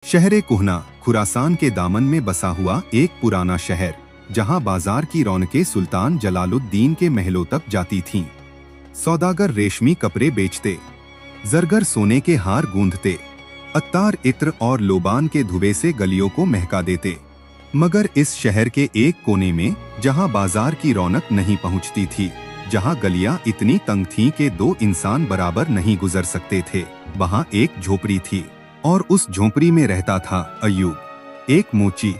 शहर कुहना खुरासान के दामन में बसा हुआ एक पुराना शहर, जहां बाजार की रौनकें सुल्तान जलालुद्दीन के महलों तक जाती थीं। सौदागर रेशमी कपड़े बेचते, जरगर सोने के हार गूंथते, अत्तार इत्र और लोबान के धुएं से गलियों को महका देते। मगर इस शहर के एक कोने में, जहां बाजार की रौनक नहीं पहुंचती थी, जहां गलियां इतनी तंग थीं कि दो इंसान बराबर नहीं गुजर सकते थे, वहां एक झोपड़ी थी। और उस झोपड़ी में रहता था अय्यूब, एक मोची,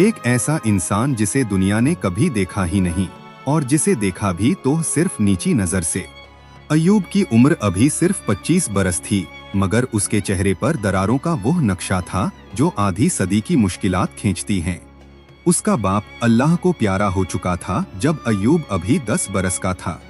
एक ऐसा इंसान जिसे दुनिया ने कभी देखा ही नहीं, और जिसे देखा भी तो सिर्फ नीची नजर से। अय्यूब की उम्र अभी सिर्फ 25 बरस थी, मगर उसके चेहरे पर दरारों का वो नक्शा था जो आधी सदी की मुश्किलात खींचती हैं। उसका बाप अल्लाह को प्यारा हो चुका था जब अय्यूब अभी 10 बरस का था।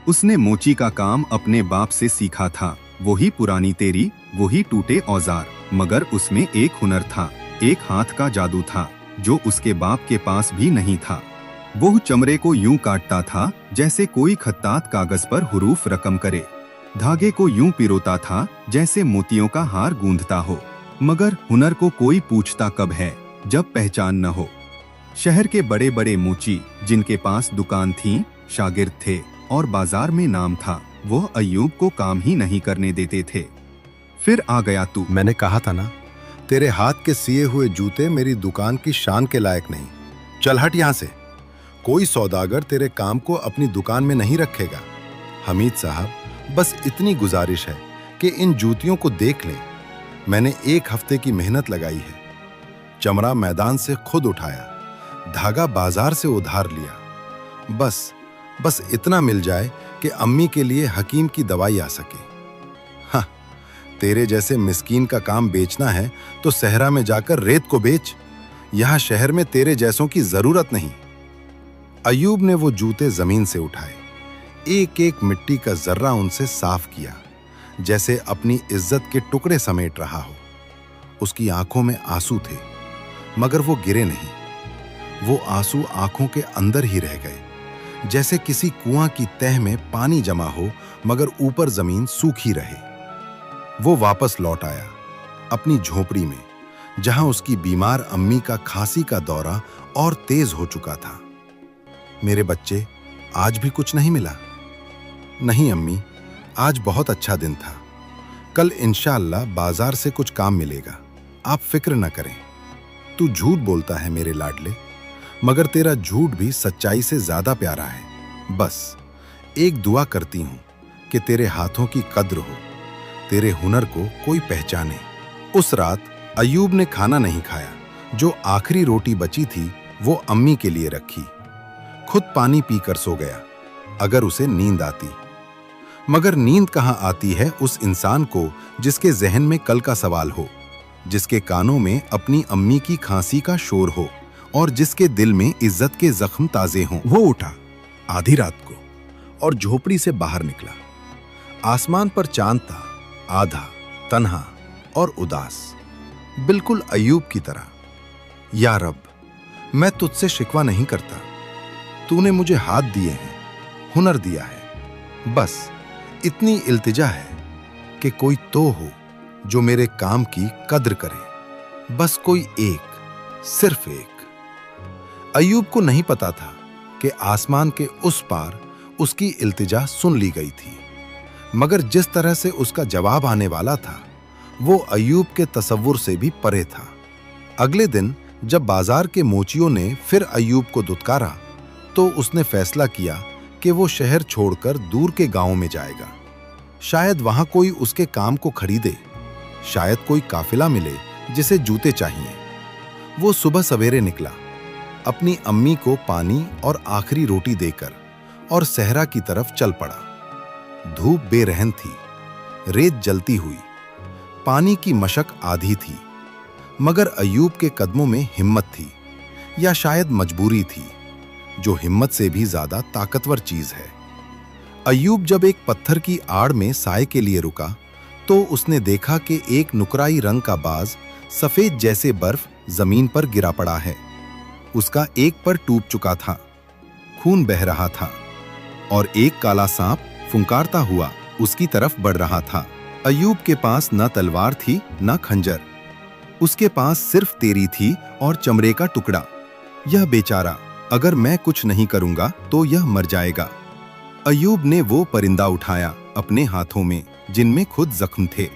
उसने मोची का काम अपने बाप से सीखा था, वही पुरानी तेरी, वही टूटे औजार। मगर उसमें एक हुनर था, एक हाथ का जादू था जो उसके बाप के पास भी नहीं था। वो चमड़े को यूं काटता था जैसे कोई खत्तात कागज पर हुरूफ रकम करे, धागे को यूं पिरोता था जैसे मोतियों का हार गूंथता हो। मगर हुनर को कोई पूछता कब है जब पहचान न हो। शहर के बड़े बड़े मोची, जिनके पास दुकान थी, शागिर्द थे और बाजार में नाम था, वो अय्यूब को काम ही नहीं करने देते थे। फिर आ गया तू। मैंने कहा था ना, तेरे हाथ के सिए हुए जूते मेरी दुकान की शान के लायक नहीं। चल हट यहाँ से। कोई सौदागर तेरे काम को अपनी दुकान में नहीं रखेगा। हमीद साहब, बस इतनी गुजारिश है कि इन जूतियों को देख लें। मैंने 1 हफ्ते की मेहनत लगाई है। चमड़ा मैदान से खुद उठाया, धागा बाजार से उधार लिया। बस इतना मिल जाए कि अम्मी के लिए हकीम की दवाई आ सके। हाँ, तेरे जैसे मिस्कीन का काम बेचना है तो सहरा में जाकर रेत को बेच। यहां शहर में तेरे जैसों की जरूरत नहीं। अय्यूब ने वो जूते जमीन से उठाए, एक एक मिट्टी का जर्रा उनसे साफ किया, जैसे अपनी इज्जत के टुकड़े समेट रहा हो। उसकी आंखों में आंसू थे, मगर वो गिरे नहीं। वो आंसू आंखों के अंदर ही रह गए, जैसे किसी कुआं की तह में पानी जमा हो मगर ऊपर जमीन सूखी रहे। वो वापस लौट आया अपनी झोपड़ी में, जहां उसकी बीमार अम्मी का खांसी का दौरा और तेज हो चुका था। मेरे बच्चे, आज भी कुछ नहीं मिला? नहीं अम्मी, आज बहुत अच्छा दिन था। कल इंशाअल्लाह बाजार से कुछ काम मिलेगा, आप फिक्र न करें। तू झूठ बोलता है मेरे लाडले, मगर तेरा झूठ भी सच्चाई से ज्यादा प्यारा है। बस एक दुआ करती हूं कि तेरे हाथों की कद्र हो, तेरे हुनर को कोई पहचाने। उस रात अय्यूब ने खाना नहीं खाया। जो आखिरी रोटी बची थी वो अम्मी के लिए रखी। खुद पानी पीकर सो गया, अगर उसे नींद आती। मगर नींद कहां आती है उस इंसान को जिसके जहन में कल का सवाल हो, जिसके कानों में अपनी अम्मी की खांसी का शोर हो और जिसके दिल में इज्जत के जख्म ताजे हों। वो उठा आधी रात को और झोपड़ी से बाहर निकला। आसमान पर चांद था, आधा, तन्हा और उदास, बिल्कुल अय्यूब की तरह। या रब, मैं तुझसे शिकवा नहीं करता। तूने मुझे हाथ दिए हैं, हुनर दिया है। बस इतनी इल्तिजा है कि कोई तो हो जो मेरे काम की कद्र करे। बस कोई एक, सिर्फ एक। अय्यूब को नहीं पता था कि आसमान के उस पार उसकी इल्तिजा सुन ली गई थी, मगर जिस तरह से उसका जवाब आने वाला था वो अय्यूब के तसव्वुर से भी परे था। अगले दिन जब बाजार के मोचियों ने फिर अय्यूब को दुत्कारा तो उसने फैसला किया कि वो शहर छोड़कर दूर के गांव में जाएगा। शायद वहां कोई उसके काम को खरीदे, शायद कोई काफिला मिले जिसे जूते चाहिए। वो सुबह सवेरे निकला, अपनी अम्मी को पानी और आखिरी रोटी देकर, और सहरा की तरफ चल पड़ा। धूप बेरहन थी, रेत जलती हुई, पानी की मशक आधी थी, मगर अय्यूब के कदमों में हिम्मत थी, या शायद मजबूरी थी, जो हिम्मत से भी ज्यादा ताकतवर चीज है। अय्यूब जब एक पत्थर की आड़ में साए के लिए रुका तो उसने देखा कि एक नुकराई रंग का बाज सफेद जैसे बर्फ जमीन पर गिरा पड़ा है। उसका एक पर टूट चुका था, खून बह रहा था, और एक काला सांप फुंकारता हुआ उसकी तरफ बढ़ रहा था। अय्यूब के पास न तलवार थी न खंजर, उसके पास सिर्फ तेरी थी और चमड़े का टुकड़ा। यह बेचारा, अगर मैं कुछ नहीं करूंगा तो यह मर जाएगा। अय्यूब ने वो परिंदा उठाया अपने हाथों में जिनमें खुद जख्म थे।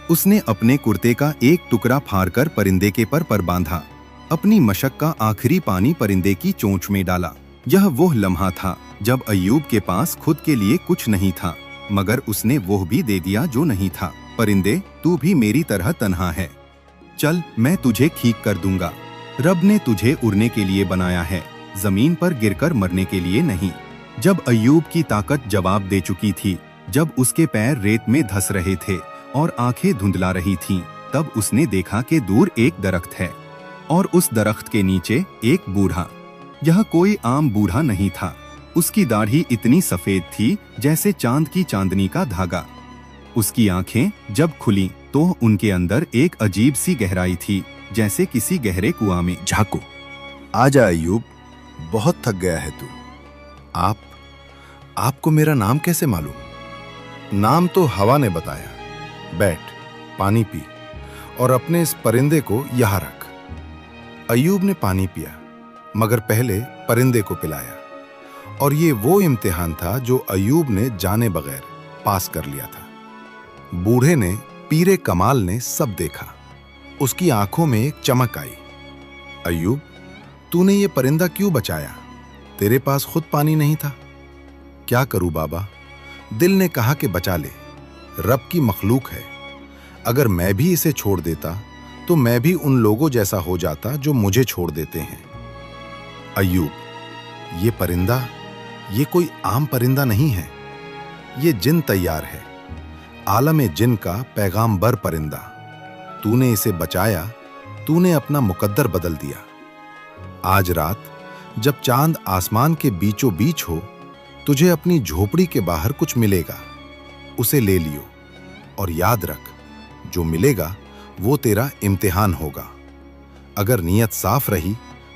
उसने अपने कुर्ते का एक टुकड़ा फाड़कर परिंदे के पर बांधा। अपनी मशक का आखिरी पानी परिंदे की चोंच में डाला। यह वो लम्हा था जब अय्यूब के पास खुद के लिए कुछ नहीं था, मगर उसने वो भी दे दिया जो नहीं था। परिंदे, तू भी मेरी तरह तन्हा है। चल, मैं तुझे ठीक कर दूंगा। रब ने तुझे उड़ने के लिए बनाया है, जमीन पर गिरकर मरने के लिए नहीं। जब अय्यूब की ताकत जवाब दे चुकी थी, जब उसके पैर रेत में धंस रहे थे और आंखें धुंधला रही थीं, तब उसने देखा कि दूर एक दरख्त है और उस दरख्त के नीचे एक बूढ़ा। यह कोई आम बूढ़ा नहीं था। उसकी दाढ़ी इतनी सफेद थी जैसे चांद की चांदनी का धागा। उसकी आंखें जब खुली तो उनके अंदर एक अजीब सी गहराई थी, जैसे किसी गहरे कुआं में। झाको, आजा अय्यूब, बहुत थक गया है तू। आपको मेरा नाम कैसे मालूम? नाम तो हवा ने बताया। बैठ, पानी पी और अपने इस परिंदे को यहाँ रख। अय्यूब ने पानी पिया, मगर पहले परिंदे को पिलाया। और ये वो इम्तिहान था जो अय्यूब ने जाने बगैर पास कर लिया था। बूढ़े ने, पीरे कमाल ने सब देखा। उसकी आंखों में एक चमक आई। अय्यूब, तूने ये परिंदा क्यों बचाया? तेरे पास खुद पानी नहीं था। क्या करूं बाबा, दिल ने कहा कि बचा ले। रब की मखलूक है। अगर मैं भी इसे छोड़ देता तो मैं भी उन लोगों जैसा हो जाता जो मुझे छोड़ देते हैं। अय्यूब, ये परिंदा, ये कोई आम परिंदा नहीं है। ये जिन तैयार है, आलम जिन का पैगाम्बर परिंदा। तूने इसे बचाया, तूने अपना मुकद्दर बदल दिया। आज रात जब चांद आसमान के बीचों बीच हो, तुझे अपनी झोपड़ी के बाहर कुछ मिलेगा। उसे ले लियो और याद रख, जो मिलेगा वो तेरा इम्तिहान होगा। अगर नीयत साफ रही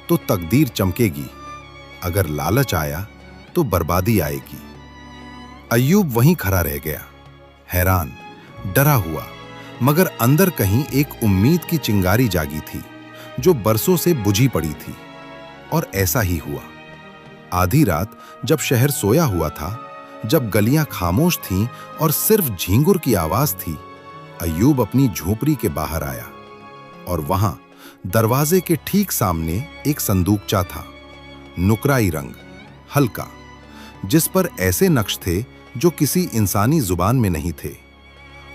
तो तकदीर चमकेगी, अगर लालच आया तो बर्बादी आएगी। अय्यूब वहीं खड़ा रह गया, हैरान, डरा हुआ, मगर अंदर कहीं एक उम्मीद की चिंगारी जागी थी जो बरसों से बुझी पड़ी थी। और ऐसा ही हुआ। आधी रात जब शहर सोया हुआ था, जब गलियां खामोश थीं और सिर्फ झींगुर की आवाज थी, अय्यूब अपनी झोपड़ी के बाहर आया और वहां दरवाजे के ठीक सामने एक संदूकचा था, नुकराई रंग, हल्का, जिस पर ऐसे नक्श थे जो किसी इंसानी जुबान में नहीं थे।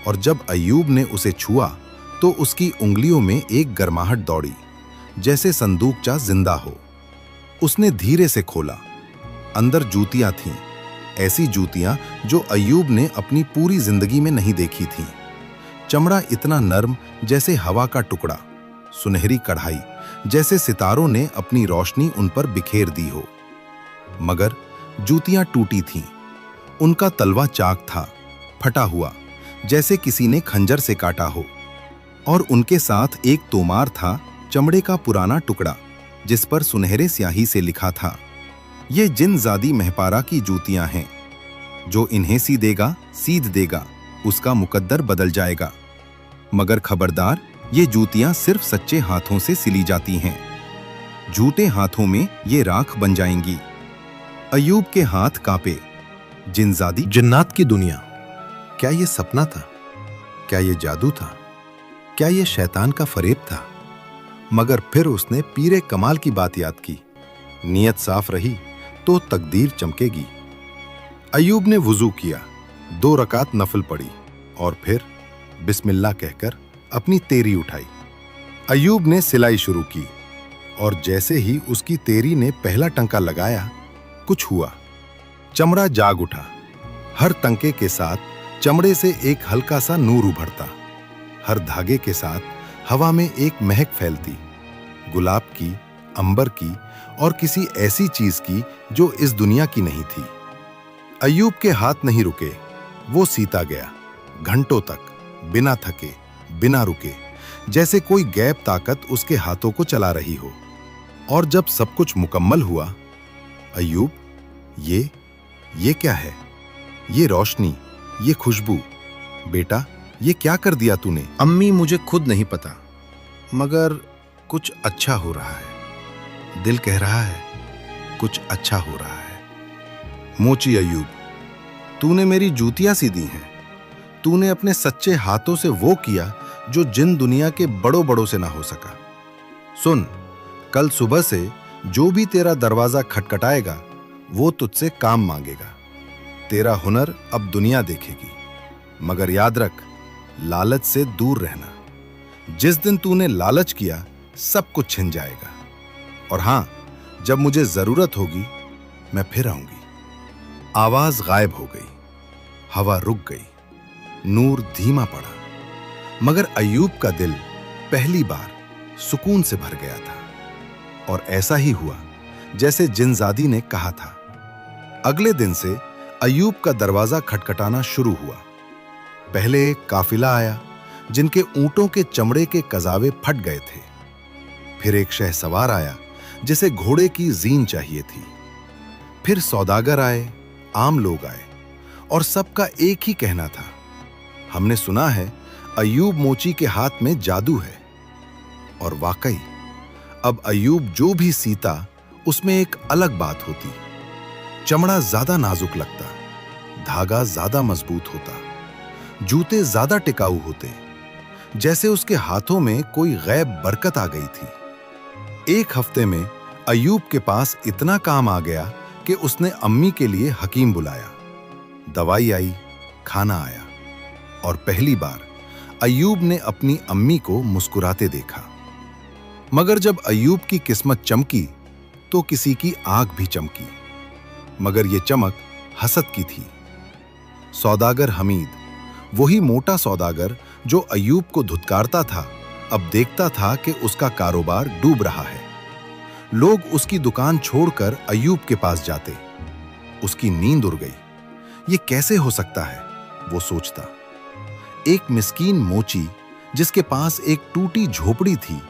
और जब अय्यूब ने उसे छुआ तो उसकी उंगलियों में एक गर्माहट दौड़ी, जैसे संदूकचा जिंदा हो। उसने धीरे से खोला। अंदर जूतियां थीं, ऐसी जूतियां जो अय्यूब ने अपनी पूरी जिंदगी में नहीं देखी थीं। चमड़ा इतना नर्म जैसे हवा का टुकड़ा, सुनहरी कढ़ाई जैसे सितारों ने अपनी रोशनी उन पर बिखेर दी हो। मगर जूतियां टूटी थीं। उनका तलवा चाक था, फटा हुआ, जैसे किसी ने खंजर से काटा हो। और उनके साथ एक तोमार था, चमड़े का पुराना टुकड़ा, जिस पर सुनहरे स्याही से लिखा था, ये जिनजादी महपारा की जूतियां हैं। जो इन्हें सीध देगा, उसका मुकद्दर बदल जाएगा। मगर खबरदार, ये जूतियां सिर्फ सच्चे हाथों से सिली जाती हैं। झूठे हाथों में ये राख बन जाएंगी। अय्यूब के हाथ कांपे। जिनजादी, जिन्नात की दुनिया, क्या ये सपना था? क्या ये जादू था? क्या ये शैतान का फरेब था? मगर फिर उसने पीरे कमाल की बात याद की, नीयत साफ रही तो तकदीर चमकेगी। अय्यूब ने वुजू किया, 2 रकात नफल पढ़ी और फिर बिस्मिल्लाह कहकर अपनी तेरी उठाई। अय्यूब ने सिलाई शुरू की और जैसे ही उसकी तेरी ने पहला टंका लगाया, कुछ हुआ। चमड़ा जाग उठा। हर टंके के साथ चमड़े से एक हल्का सा नूर उभरता। हर धागे के साथ हवा में एक महक फैलती, गुलाब की, अंबर की और किसी ऐसी चीज की जो इस दुनिया की नहीं थी। अय्यूब के हाथ नहीं रुके, वो सीता गया, घंटों तक, बिना थके, बिना रुके, जैसे कोई गैब ताकत उसके हाथों को चला रही हो। और जब सब कुछ मुकम्मल हुआ, अय्यूब, ये क्या है? ये रोशनी, ये खुशबू, बेटा, ये क्या कर दिया तूने? अम्मी, मुझे खुद नहीं पता। मगर कुछ अच्छा हो रहा है। दिल कह रहा है कुछ अच्छा हो रहा है। मोची अय्यूब, तूने मेरी जूतियां सी दी हैं। तूने अपने सच्चे हाथों से वो किया जो जिन दुनिया के बड़ों बड़ों से ना हो सका। सुन, कल सुबह से जो भी तेरा दरवाजा खटखटाएगा वो तुझसे काम मांगेगा। तेरा हुनर अब दुनिया देखेगी, मगर याद रख, लालच से दूर रहना। जिस दिन तूने लालच किया सब कुछ छिन जाएगा। और हां, जब मुझे जरूरत होगी मैं फिर आऊंगी। आवाज गायब हो गई, हवा रुक गई, नूर धीमा पड़ा, मगर अय्यूब का दिल पहली बार सुकून से भर गया था। और ऐसा ही हुआ जैसे जिनजादी ने कहा था। अगले दिन से अय्यूब का दरवाजा खटखटाना शुरू हुआ। पहले एक काफिला आया जिनके ऊंटों के चमड़े के कजावे फट गए थे। फिर एक शहसवार आया जिसे घोड़े की जीन चाहिए थी। फिर सौदागर आए, आम लोग आए, और सबका एक ही कहना था, हमने सुना है अय्यूब मोची के हाथ में जादू है। और वाकई अब अय्यूब जो भी सीता उसमें एक अलग बात होती। चमड़ा ज्यादा नाजुक लगता, धागा ज्यादा मजबूत होता, जूते ज्यादा टिकाऊ होते, जैसे उसके हाथों में कोई गैब बरकत आ गई थी। एक हफ्ते में अय्यूब के पास इतना काम आ गया कि उसने अम्मी के लिए हकीम बुलाया। दवाई आई, खाना आया, और पहली बार अय्यूब ने अपनी अम्मी को मुस्कुराते देखा। मगर जब अय्यूब की किस्मत चमकी तो किसी की आंख भी चमकी, मगर यह चमक हसद की थी। सौदागर हमीद, वही मोटा सौदागर जो अय्यूब को धुतकारता था, अब देखता था कि उसका कारोबार डूब रहा है। लोग उसकी दुकान छोड़कर अय्यूब के पास जाते। उसकी नींद उड़ गई। ये कैसे हो सकता है, वो सोचता। एक मिस्कीन मोची जिसके पास एक टूटी झोपड़ी थी,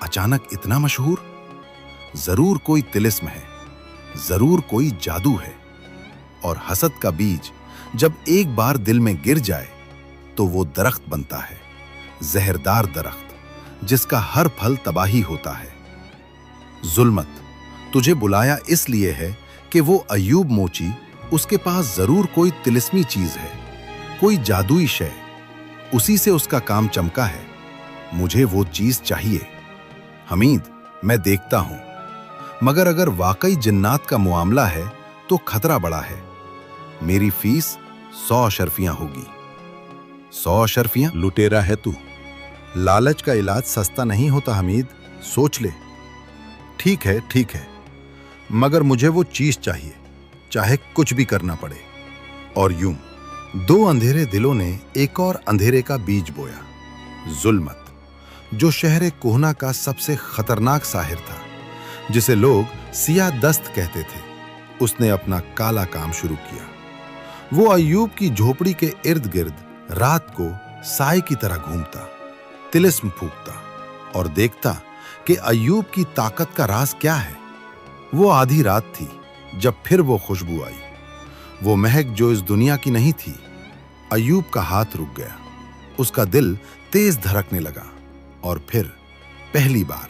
अचानक इतना मशहूर। जरूर कोई तिलिस्म है, जरूर कोई जादू है। और हसद का बीज जब एक बार दिल में गिर जाए तो वो दरख्त बनता है, जहरदार दरख्त, जिसका हर फल तबाही होता है। जुल्मत, तुझे बुलाया इसलिए है कि वो अय्यूब मोची, उसके पास जरूर कोई तिलिस्मी चीज है, कोई जादुई शय, उसी से उसका काम चमका है। मुझे वो चीज चाहिए। हमीद, मैं देखता हूं, मगर अगर वाकई जिन्नात का मुआमला है तो खतरा बड़ा है। मेरी फीस 100 अशरफियां होगी। 100 अशरफियां? लुटेरा है तू। लालच का इलाज सस्ता नहीं होता हमीद, सोच ले। ठीक है, मगर मुझे वो चीज चाहिए, चाहे कुछ भी करना पड़े। और यूं 2 अंधेरे दिलों ने एक और अंधेरे का बीज बोया। जुल्मत, जो शहर कोहना का सबसे खतरनाक साहिर था, जिसे लोग सिया दस्त कहते थे, उसने अपना काला काम शुरू किया। वो अय्यूब की झोपड़ी के इर्द गिर्द रात को साए की तरह घूमता, तिलिस्म फूंकता और देखता कि अय्यूब की ताकत का राज क्या है। वो आधी रात थी जब फिर वो खुशबू आई, वो महक जो इस दुनिया की नहीं थी। अय्यूब का हाथ रुक गया, उसका दिल तेज धड़कने लगा, और फिर पहली बार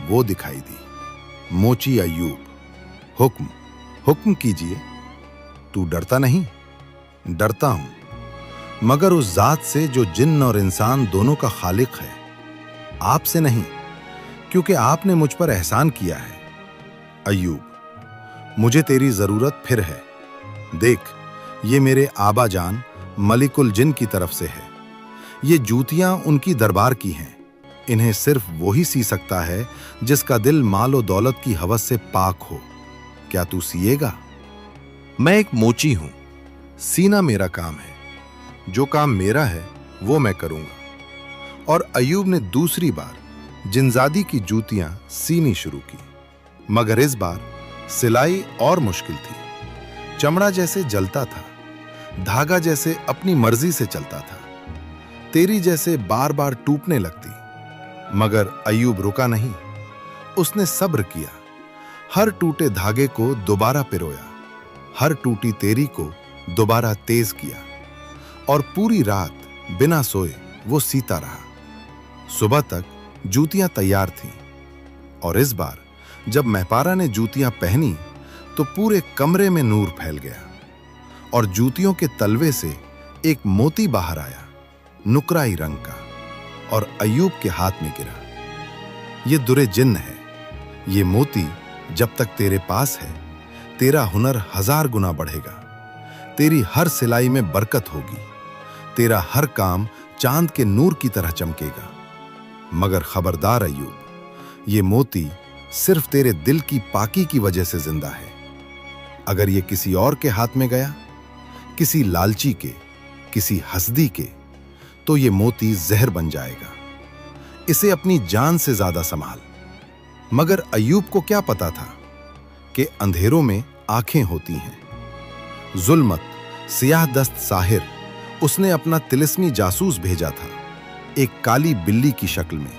वो दिखाई दी। मोची अय्यूब, हुक्म कीजिए। तू डरता नहीं? डरता हूं, मगर उस जात से जो जिन्न और इंसान दोनों का खालिक है, आपसे नहीं, क्योंकि आपने मुझ पर एहसान किया है। अय्यूब, मुझे तेरी जरूरत फिर है। देख, ये मेरे आबा जान मलिकुल जिन की तरफ से है। ये जूतियां उनकी दरबार की हैं। इन्हें सिर्फ वही सी सकता है जिसका दिल माल और दौलत की हवस से पाक हो। क्या तू सिएगा? मैं एक मोची हूं, सीना मेरा काम है। जो काम मेरा है वो मैं करूंगा। और अय्यूब ने दूसरी बार जिनजादी की जूतियां सीनी शुरू की, मगर इस बार सिलाई और मुश्किल थी। चमड़ा जैसे जलता था, धागा जैसे अपनी मर्जी से चलता था, तेरी जैसे बार बार टूटने लगती। मगर अय्यूब रुका नहीं, उसने सब्र किया। हर टूटे धागे को दोबारा पिरोया, हर टूटी तेरी को दोबारा तेज किया, और पूरी रात बिना सोए वो सीता रहा। सुबह तक जूतियां तैयार थीं और इस बार जब महपारा ने जूतियां पहनी तो पूरे कमरे में नूर फैल गया और जूतियों के तलवे से एक मोती बाहर आया, नुकराई रंग का, और अय्यूब के हाथ में गिरा। ये दुरे जिन्न है। ये मोती जब तक तेरे पास है, तेरा हुनर 1000 गुना बढ़ेगा। तेरी हर सिलाई में बरकत होगी। तेरा हर काम चांद के नूर की तरह चमकेगा। मगर खबरदार अय्यूब, ये मोती सिर्फ तेरे दिल की पाकी की वजह से जिंदा है। अगर ये किसी और के हाथ में गया, किसी लालची के, किसी हसदी के, तो ये मोती जहर बन जाएगा। इसे अपनी जान से ज्यादा संभाल। मगर अय्यूब को क्या पता था कि अंधेरों में आंखें होती हैं। जुल्मत, सियाह दस्त साहिर, उसने अपना तिलिस्मी जासूस भेजा था, एक काली बिल्ली की शक्ल में,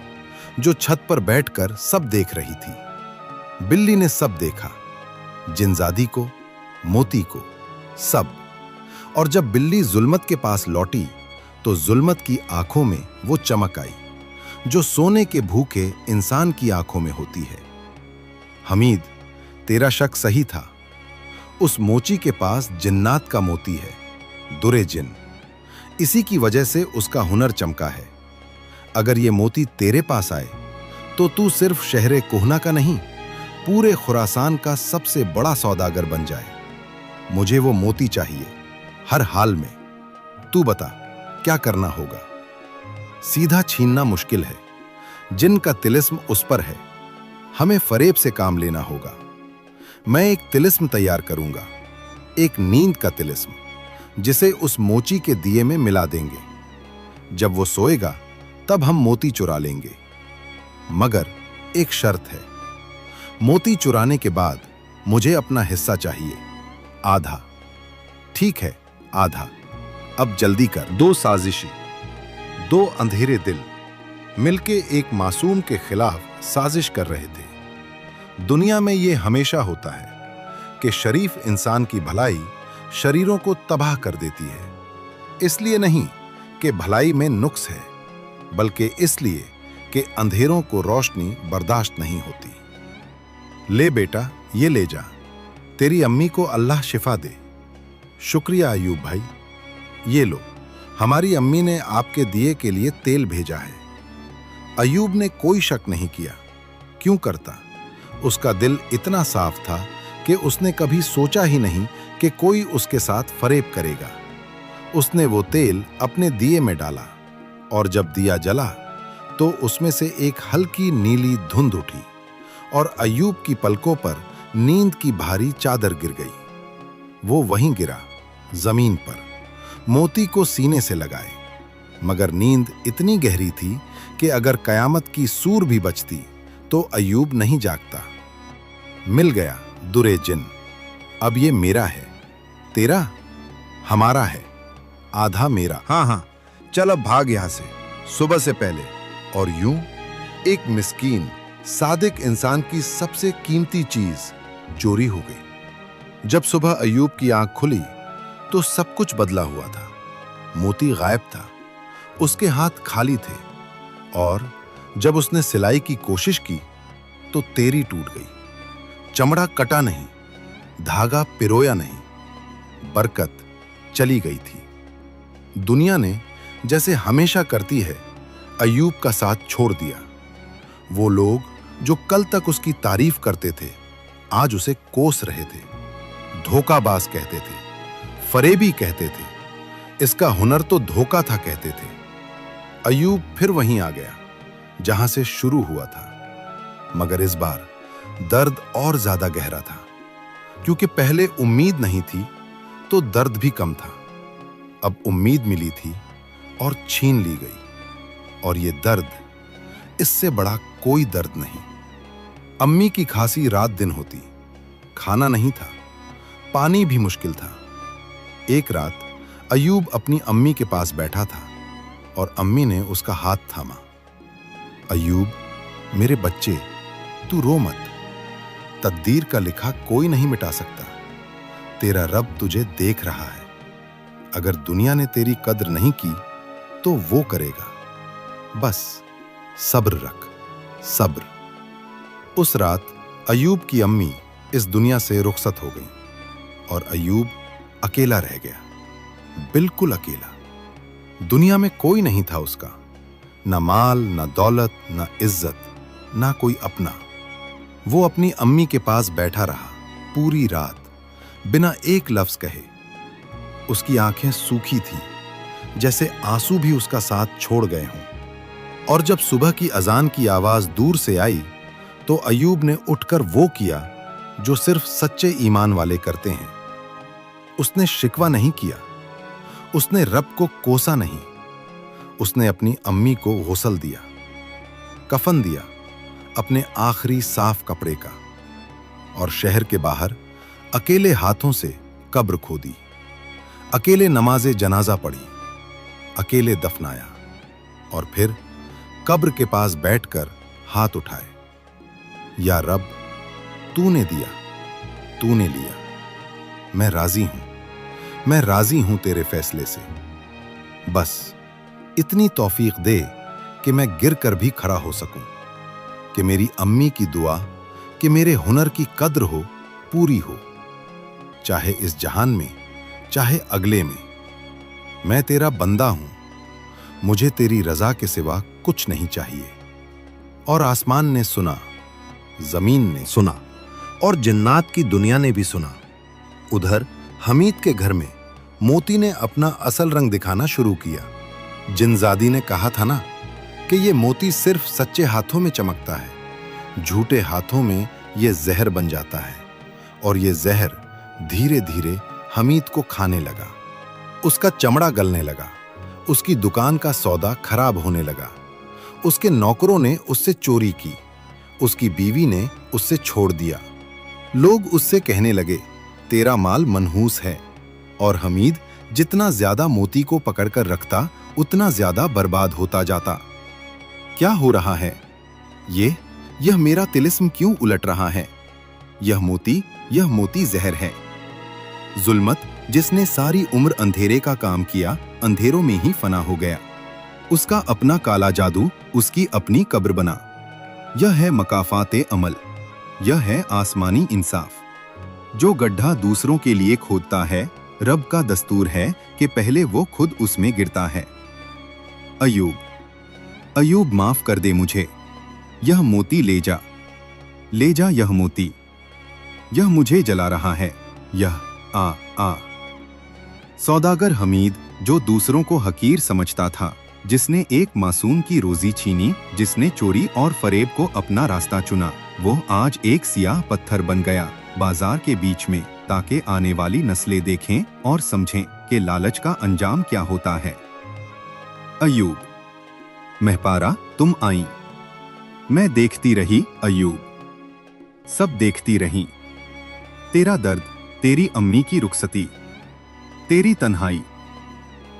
जो छत पर बैठकर सब देख रही थी। बिल्ली ने सब देखा, जिनजादी को, मोती को, सब। और जब बिल्ली जुल्मत के पास लौटी तो जुल्मत की आंखों में वो चमक आई जो सोने के भूखे इंसान की आंखों में होती है। हमीद, तेरा शक सही था। उस मोची के पास जिन्नात का मोती है, दुरे जिन। इसी की वजह से उसका हुनर चमका है। अगर ये मोती तेरे पास आए तो तू सिर्फ शहरे कोहना का नहीं, पूरे खुरासान का सबसे बड़ा सौदागर बन जाए। मुझे वो मोती चाहिए, हर हाल में। तू बता, क्या करना होगा? सीधा छीनना मुश्किल है। जिन का तिलिस्म उस पर है। हमें फरेब से काम लेना होगा। मैं एक तिलिस्म तैयार करूंगा, एक नींद का तिलिस्म, जिसे उस मोची के दिए में मिला देंगे। जब वो सोएगा तब हम मोती चुरा लेंगे। मगर एक शर्त है, मोती चुराने के बाद मुझे अपना हिस्सा चाहिए, आधा। ठीक है, आधा। अब जल्दी कर। 2 साजिशी, 2 अंधेरे दिल मिलके एक मासूम के खिलाफ साजिश कर रहे थे। दुनिया में ये हमेशा होता है कि शरीफ इंसान की भलाई शरीरों को तबाह कर देती है। इसलिए नहीं कि भलाई में नुक्स है, बल्कि इसलिए कि अंधेरों को रोशनी बर्दाश्त नहीं होती। ले बेटा, ये ले जा। तेरी अम्मी को अल्लाह शिफा दे। शुक्रिया अय्यूब भाई। ये लो, हमारी अम्मी ने आपके दिए के लिए तेल भेजा है। अय्यूब ने कोई शक नहीं किया। क्यों करता? उसका दिल इतना साफ था कि उसने कभी सोचा ही नहीं कि कोई उसके साथ फरेब करेगा। उसने वो तेल अपने दिए में डाला और जब दिया जला तो उसमें से एक हल्की नीली धुंध उठी और अय्यूब की पलकों पर नींद की भारी चादर गिर गई। वो वहीं गिरा, जमीन पर, मोती को सीने से लगाए। मगर नींद इतनी गहरी थी कि अगर कयामत की सूर भी बचती तो अय्यूब नहीं जागता। मिल गया दुरे जिन। अब ये मेरा है, तेरा, हमारा है, आधा मेरा। हाँ, चल अब भाग यहां से, सुबह से पहले। और यूं एक मिस्कीन सादिक इंसान की सबसे कीमती चीज चोरी हो गई। जब सुबह अय्यूब की आंख खुली तो सब कुछ बदला हुआ था। मोती गायब था, उसके हाथ खाली थे, और जब उसने सिलाई की कोशिश की तो तेरी टूट गई। चमड़ा कटा नहीं, धागा पिरोया नहीं, बरकत चली गई थी। दुनिया ने जैसे हमेशा करती है अय्यूब का साथ छोड़ दिया। वो लोग जो कल तक उसकी तारीफ करते थे आज उसे कोस रहे थे, धोखाबाज कहते थे, फरेबी कहते थे, इसका हुनर तो धोखा था कहते थे। अय्यूब फिर वहीं आ गया जहां से शुरू हुआ था। मगर इस बार दर्द और ज्यादा गहरा था, क्योंकि पहले उम्मीद नहीं थी तो दर्द भी कम था। अब उम्मीद मिली थी और छीन ली गई, और ये दर्द, इससे बड़ा कोई दर्द नहीं। अम्मी की खांसी रात दिन होती, खाना नहीं था, पानी भी मुश्किल था। एक रात अय्यूब अपनी अम्मी के पास बैठा था और अम्मी ने उसका हाथ थामा। अय्यूब, मेरे बच्चे, तू रो मत। तकदीर का लिखा कोई नहीं मिटा सकता। तेरा रब तुझे देख रहा है। अगर दुनिया ने तेरी कद्र नहीं की तो वो करेगा। बस सब्र रख। सब्र। उस रात अयूब की अम्मी इस दुनिया से रुखसत हो गई और अयूब अकेला रह गया, बिल्कुल अकेला। दुनिया में कोई नहीं था उसका, न माल, न दौलत, न इज्जत, न कोई अपना। वो अपनी अम्मी के पास बैठा रहा पूरी रात, बिना एक लफ्ज कहे। उसकी आंखें सूखी थीं, जैसे आंसू भी उसका साथ छोड़ गए हों। और जब सुबह की अजान की आवाज दूर से आई तो अयूब ने उठकर वो किया जो सिर्फ सच्चे ईमान वाले करते हैं। उसने शिकवा नहीं किया, उसने रब को कोसा नहीं। उसने अपनी अम्मी को गुस्ल दिया, कफन दिया अपने आखिरी साफ कपड़े का, और शहर के बाहर अकेले हाथों से कब्र खोदी, अकेले नमाज़े जनाजा पढ़ी, अकेले दफनाया और फिर कब्र के पास बैठकर हाथ उठाए, या रब, तूने दिया, तूने लिया, मैं राजी हूं, मैं राजी हूं तेरे फैसले से। बस इतनी तौफीक दे कि मैं गिर कर भी खड़ा हो सकूं, कि मेरी अम्मी की दुआ, कि मेरे हुनर की कद्र हो, पूरी हो, चाहे इस जहान में चाहे अगले में। मैं तेरा बंदा हूं, मुझे तेरी रजा के सिवा कुछ नहीं चाहिए। और आसमान ने सुना, जमीन ने सुना और जिन्नात की दुनिया ने भी सुना। उधर हमीद के घर में मोती ने अपना असल रंग दिखाना शुरू किया। जिनजादी ने कहा था ना कि ये मोती सिर्फ सच्चे हाथों में चमकता है, झूठे हाथों में ये जहर बन जाता है। और ये जहर धीरे धीरे हमीद को खाने लगा। उसका चमड़ा गलने लगा, उसकी दुकान का सौदा खराब होने लगा, उसके नौकरों ने उससे चोरी की, उसकी बीवी ने उससे छोड़ दिया। लोग उससे कहने लगे, तेरा माल मनहूस है। और हमीद जितना ज्यादा मोती को पकड़कर रखता उतना ज्यादा बर्बाद होता जाता। क्या हो रहा है? यह मेरा तिलिस्म क्यों उलट रहा है? यह मोती जहर है। जुल्मत जिसने सारी उम्र अंधेरे का काम किया, अंधेरों में ही फना हो गया। उसका अपना काला जादू उसकी अपनी कब्र बना। यह है मकाफाते अमल, यह है आसमानी इंसाफ। जो गड्ढा दूसरों के लिए खोदता है, रब का दस्तूर है कि पहले वो खुद उसमें गिरता है। अयूब माफ कर दे मुझे, यह मोती ले जा यह मोती, यह मुझे जला रहा है, यह आ। सौदागर हमीद, जो दूसरों को हकीर समझता था, जिसने एक मासूम की रोजी छीनी, जिसने चोरी और फरेब को अपना रास्ता चुना, वो आज एक सियाह पत्थर बन गया बाजार के बीच में, ताकि आने वाली नस्लें देखें और समझें कि लालच का अंजाम क्या होता है। अयूब, महपारा तुम आई, मैं देखती रही अयूब, सब देखती रही। तेरा दर्द, तेरी अम्मी की रुखसती, तेरी तन्हाई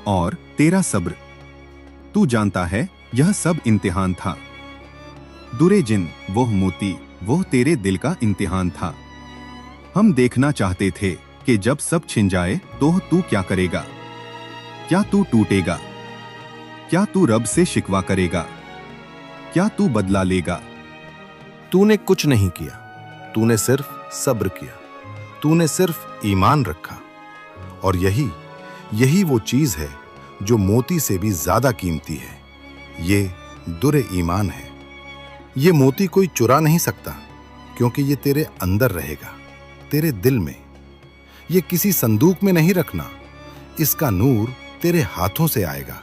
और तेरा सब्र। तू जानता है यह सब इम्तिहान था। दुरे जिन, वो मोती, वो तेरे दिल का इम्तिहान था। हम देखना चाहते थे कि जब सब छिन जाए तो तू क्या करेगा। क्या तू टूटेगा? क्या तू रब से शिकवा करेगा? क्या तू बदला लेगा? तूने कुछ नहीं किया, तूने सिर्फ सब्र किया, तूने सिर्फ ईमान रखा। और यही वो चीज है जो मोती से भी ज्यादा कीमती है। ये दुरे ईमान है। ये मोती कोई चुरा नहीं सकता, क्योंकि ये तेरे अंदर रहेगा, तेरे दिल में। ये किसी संदूक में नहीं रखना। इसका नूर तेरे हाथों से आएगा,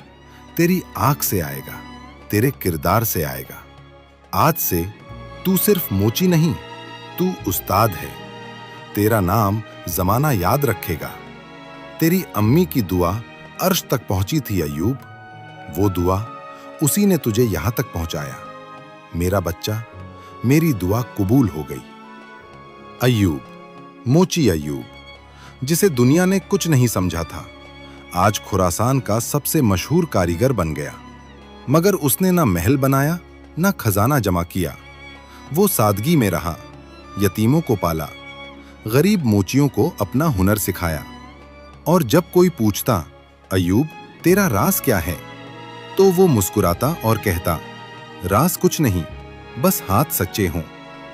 तेरी आंख से आएगा, तेरे किरदार से आएगा। आज से तू सिर्फ मोची नहीं, तू उस्ताद है। तेरा नाम जमाना याद रखेगा। तेरी अम्मी की दुआ अर्श तक पहुंची थी अयूब। वो दुआ, उसी ने तुझे यहां तक पहुंचाया। मेरा बच्चा, मेरी दुआ कबूल हो गई। अयूब, मोची अयूब, जिसे दुनिया ने कुछ नहीं समझा था, आज खुरासान का सबसे मशहूर कारीगर बन गया। मगर उसने ना महल बनाया, ना खजाना जमा किया। वो सादगी में रहा, यतीमों को पाला, गरीब मोचियों को अपना हुनर सिखाया। और जब कोई पूछता, अयूब तेरा राज क्या है, तो वो मुस्कुराता और कहता, राज कुछ नहीं, बस हाथ सच्चे हों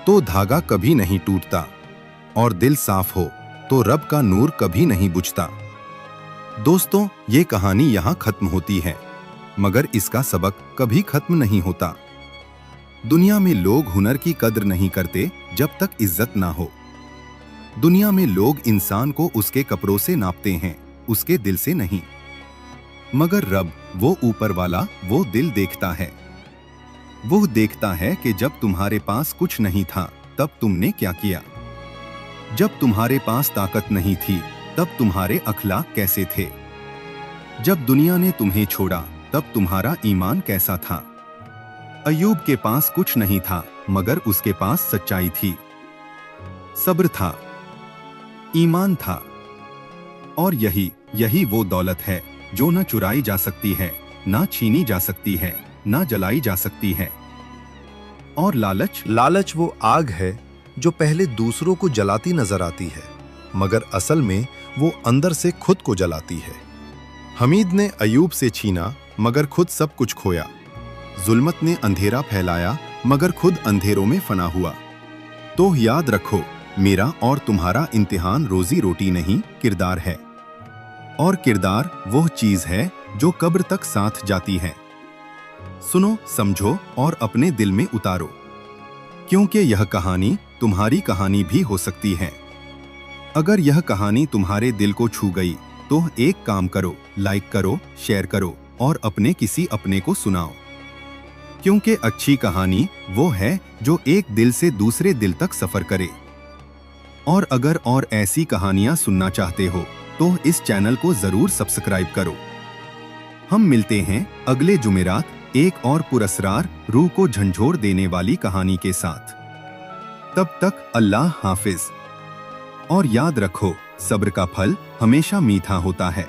तो धागा कभी नहीं टूटता, और दिल साफ हो तो रब का नूर कभी नहीं बुझता। दोस्तों, ये कहानी यहाँ खत्म होती है, मगर इसका सबक कभी खत्म नहीं होता। दुनिया में लोग हुनर की कद्र नहीं करते जब तक इज्जत ना हो। दुनिया में लोग इंसान को उसके कपड़ों से नापते हैं, उसके दिल से नहीं। मगर रब, वो ऊपर वाला, वो दिल देखता है। वो देखता है कि जब तुम्हारे पास कुछ नहीं था तब तुमने क्या किया। जब तुम्हारे पास ताकत नहीं थी तब तुम्हारे अखलाक कैसे थे। जब दुनिया ने तुम्हें छोड़ा तब तुम्हारा ईमान कैसा था। अय्यूब के पास कुछ नहीं था, मगर उसके पास सच्चाई थी, सब्र था, ईमान था। और यही वो दौलत है जो न चुराई जा सकती है, ना छीनी जा सकती है, ना जलाई जा सकती है। और लालच वो आग है जो पहले दूसरों को जलाती नजर आती है, मगर असल में वो अंदर से खुद को जलाती है। हमीद ने अय्यूब से छीना मगर खुद सब कुछ खोया। जुल्मत ने अंधेरा फैलाया मगर खुद अंधेरों में फना हुआ। तो याद रखो, मेरा और तुम्हारा इम्तिहान रोजी रोटी नहीं, किरदार है। और किरदार वो चीज है जो कब्र तक साथ जाती है। सुनो, समझो और अपने दिल में उतारो, क्योंकि यह कहानी तुम्हारी कहानी भी हो सकती है। अगर यह कहानी तुम्हारे दिल को छू गई तो एक काम करो, लाइक करो, शेयर करो और अपने किसी अपने को सुनाओ। क्योंकि अच्छी कहानी वो है जो एक दिल से दूसरे दिल तक सफर करे। और अगर और ऐसी कहानियां सुनना चाहते हो तो इस चैनल को जरूर सब्सक्राइब करो। हम मिलते हैं अगले जुमेरात एक और पुरस्कार रूह को झंझोर देने वाली कहानी के साथ। तब तक अल्लाह हाफिज। और याद रखो, सब्र का फल हमेशा मीठा होता है।